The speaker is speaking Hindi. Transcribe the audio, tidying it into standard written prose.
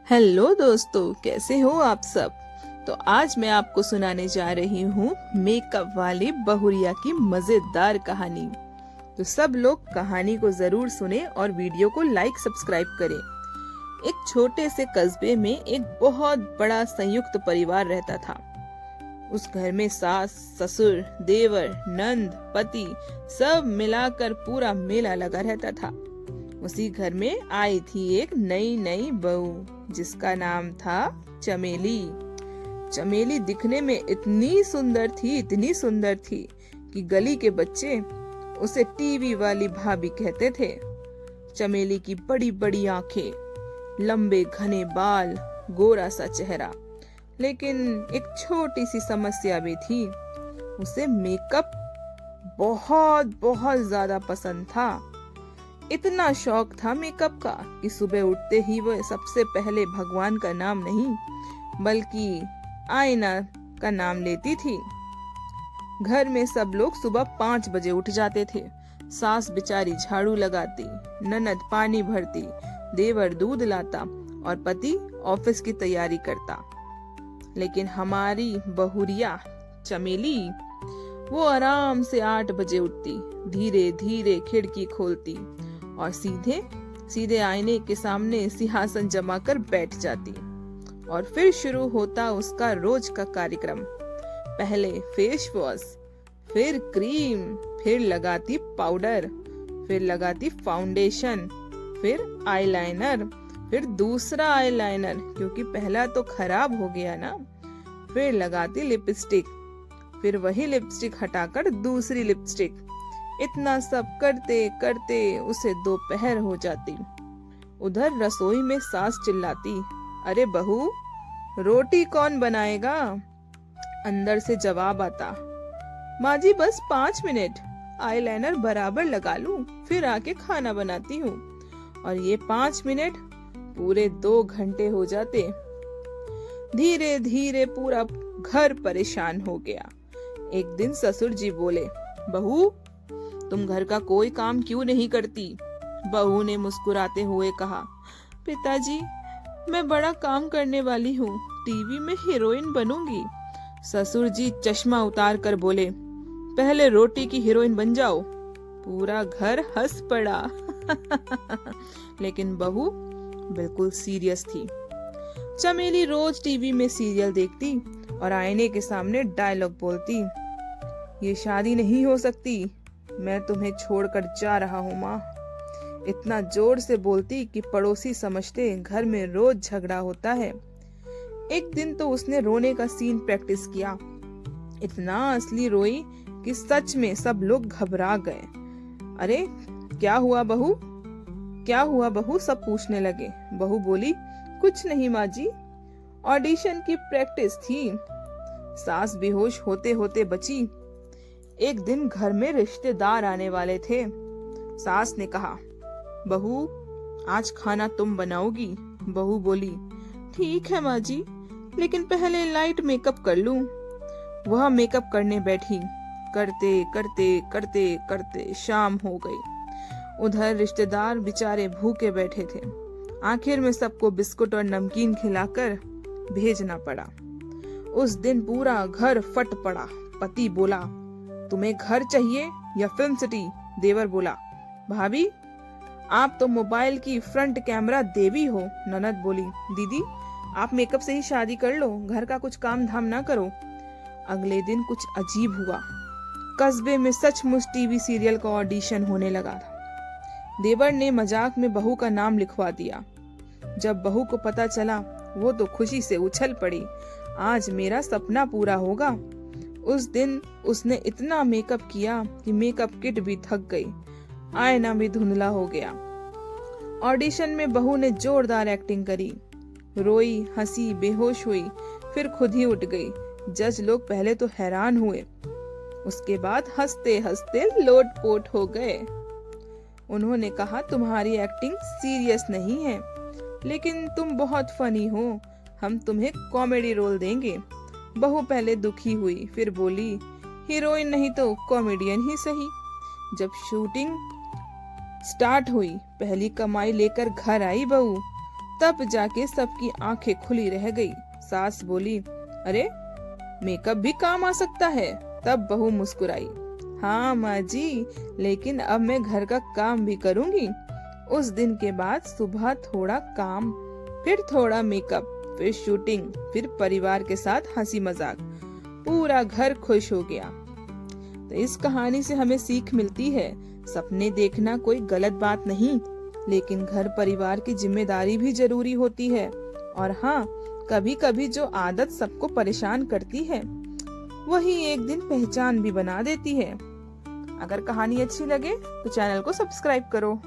हेलो दोस्तों, कैसे हो आप सब। तो आज मैं आपको सुनाने जा रही हूँ मेकअप वाली बहुरिया की मजेदार कहानी। तो सब लोग कहानी को जरूर सुने और वीडियो को लाइक सब्सक्राइब करें। एक छोटे से कस्बे में एक बहुत बड़ा संयुक्त परिवार रहता था। उस घर में सास, ससुर, देवर, नंद, पति सब मिलाकर पूरा मेला लगा रहता था। उसी घर में आई थी एक नई नई बहू जिसका नाम था चमेली। चमेली दिखने में इतनी सुंदर थी कि गली के बच्चे उसे टीवी वाली भाभी कहते थे। चमेली की बड़ी बड़ी आंखें, लंबे घने बाल, गोरा सा चेहरा। लेकिन एक छोटी सी समस्या भी थी, उसे मेकअप बहुत बहुत ज्यादा पसंद था। इतना शौक था मेकअप का कि सुबह उठते ही वह सबसे पहले भगवान का नाम नहीं बल्कि आईना का नाम लेती थी। घर में सब लोग सुबह 5 बजे उठ जाते थे। सास बेचारी झाड़ू लगाती, ननद पानी भरती, देवर दूध लाता और पति ऑफिस की तैयारी करता। लेकिन हमारी बहुरिया चमेली, वो आराम से 8 बजे उठती, धीरे धीरे खिड़की खोलती और सीधे सीधे आईने के सामने सिंहासन जमा कर बैठ जाती। और फिर शुरू होता उसका रोज का कार्यक्रम। पहले फेस वॉश, फिर क्रीम, फिर लगाती पाउडर, फिर लगाती फाउंडेशन, फिर आईलाइनर, फिर दूसरा आईलाइनर क्योंकि पहला तो खराब हो गया ना। फिर लगाती लिपस्टिक, फिर वही लिपस्टिक हटाकर दूसरी लिपस्टिक। इतना सब करते करते उसे दोपहर हो जाती। उधर रसोई में सास चिल्लाती, अरे बहू, रोटी कौन बनाएगा। अंदर से जवाब आता, माँ जी बस 5 मिनट, आईलाइनर बराबर लगा लूं, फिर आके खाना बनाती हूँ। और ये 5 मिनट पूरे 2 घंटे हो जाते। धीरे धीरे पूरा घर परेशान हो गया। एक दिन ससुर जी बोले, बहू तुम घर का कोई काम क्यों नहीं करती। बहू ने मुस्कुराते हुए कहा, पिताजी मैं बड़ा काम करने वाली हूँ, टीवी में हीरोइन बनूंगी। ससुर जी चश्मा उतार कर बोले, पहले रोटी की हीरोइन बन जाओ। पूरा घर हंस पड़ा। लेकिन बहू बिल्कुल सीरियस थी। चमेली रोज टीवी में सीरियल देखती और आईने के सामने डायलॉग बोलती, ये शादी नहीं हो सकती, मैं तुम्हें छोड़कर जा रहा हूँ माँ। इतना जोर से बोलती कि पड़ोसी समझते घर में रोज झगड़ा होता है। एक दिन तो उसने रोने का सीन प्रैक्टिस किया। इतना असली रोई कि सच में सब लोग घबरा गए। अरे क्या हुआ बहू, क्या हुआ बहू, सब पूछने लगे। बहू बोली, कुछ नहीं माँ जी, ऑडिशन की प्रैक्टिस थी। सास बेहोश होते होते बची। एक दिन घर में रिश्तेदार आने वाले थे। सास ने कहा, बहू आज खाना तुम बनाओगी। बहू बोली, ठीक है माँ जी, लेकिन पहले लाइट मेकअप कर लूं। वह मेकअप करने बैठी। करते करते करते करते शाम हो गई। उधर रिश्तेदार बेचारे भूखे बैठे थे। आखिर में सबको बिस्कुट और नमकीन खिलाकर भेजना पड़ा। उस दिन पूरा घर फट पड़ा। पति बोला, तुम्हें घर चाहिए या फिल्म सिटी। देवर बोला, भाभी आप तो मोबाइल की फ्रंट कैमरा देवी हो। ननद बोली, दीदी आप मेकअप से ही शादी कर लो, घर का कुछ काम धाम ना करो। अगले दिन कुछ अजीब हुआ। कस्बे में सचमुच टीवी सीरियल का ऑडिशन होने लगा था। देवर ने मजाक में बहू का नाम लिखवा दिया। जब बहू को पता चला, वो तो खुशी से उछल पड़ी, आज मेरा सपना पूरा होगा। उस दिन उसने इतना मेकअप किया कि मेकअप किट भी थक गई, आईना भी धुंधला हो गया। ऑडिशन में बहू ने जोरदार एक्टिंग करी, रोई, हंसी, बेहोश हुई, फिर खुद ही उठ गई। जज लोग पहले तो हैरान हुए, उसके बाद हंसते हंसते लोटपोट हो गए। उन्होंने कहा, तुम्हारी एक्टिंग सीरियस नहीं है, लेकिन तुम बहुत फनी हो, हम तुम्हें कॉमेडी रोल देंगे। बहू पहले दुखी हुई, फिर बोली, हीरोइन नहीं तो कॉमेडियन ही सही। जब शूटिंग स्टार्ट हुई, पहली कमाई लेकर घर आई बहू, तब जाके सबकी आंखें खुली रह गई। सास बोली, अरे मेकअप भी काम आ सकता है। तब बहू मुस्कुराई, हाँ माँ जी, लेकिन अब मैं घर का काम भी करूंगी। उस दिन के बाद सुबह थोड़ा काम, फिर थोड़ा मेकअप, फिर शूटिंग, फिर परिवार के साथ हंसी मजाक। पूरा घर खुश हो गया। तो इस कहानी से हमें सीख मिलती है, सपने देखना कोई गलत बात नहीं, लेकिन घर परिवार की जिम्मेदारी भी जरूरी होती है। और हाँ, कभी कभी जो आदत सबको परेशान करती है, वही एक दिन पहचान भी बना देती है। अगर कहानी अच्छी लगे तो चैनल को सब्सक्राइब करो।